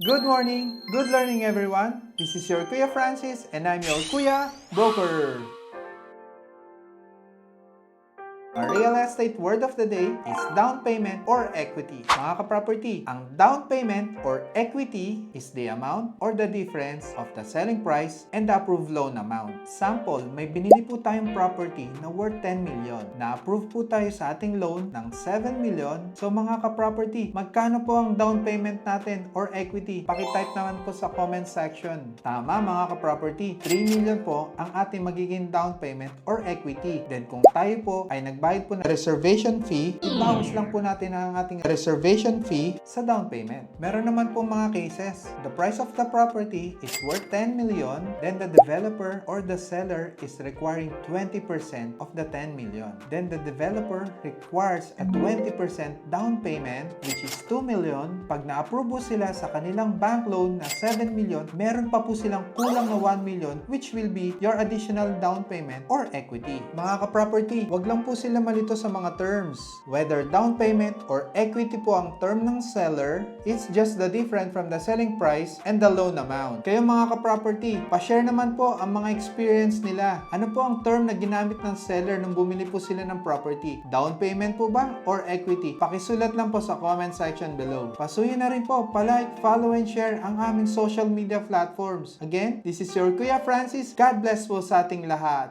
Good morning, good learning everyone. This is your Kuya Francis and I'm your Kuya Broker. Our real estate word of the day is down payment or equity. Mga ka-property, ang down payment or equity is the amount or the difference of the selling price and the approved loan amount. Sample, may binili po tayong property na worth 10 million. Na-approve po tayo sa ating loan ng 7 million. So mga ka-property, magkano po ang down payment natin or equity? Pakitype naman po sa comment section. Tama mga ka-property, 3 million po ang ating magiging down payment or equity. Then kung tayo po ay nagbayad po ng reservation fee, ibawas lang po natin ang ating reservation fee sa down payment. Meron naman po mga cases. The price of the property is worth 10 million, then the developer or the seller is requiring 20% of the 10 million. Then the developer requires a 20% down payment which is 2 million. Pag na-approve po sila sa kanilang bank loan na 7 million, meron pa po silang kulang na 1 million which will be your additional down payment or equity. Mga ka-property, wag lang po sila malito sa mga terms. Whether down payment or equity po ang term ng seller, it's just the difference from the selling price and the loan amount. Kayo mga ka-property, pa-share naman po ang mga experience nila. Ano po ang term na ginamit ng seller nung bumili po sila ng property? Down payment po ba or equity? Pakisulat lang po sa comment section below. Pasuyin na rin po, pa-like, follow and share ang aming social media platforms. Again, this is your Kuya Francis. God bless po sa ating lahat.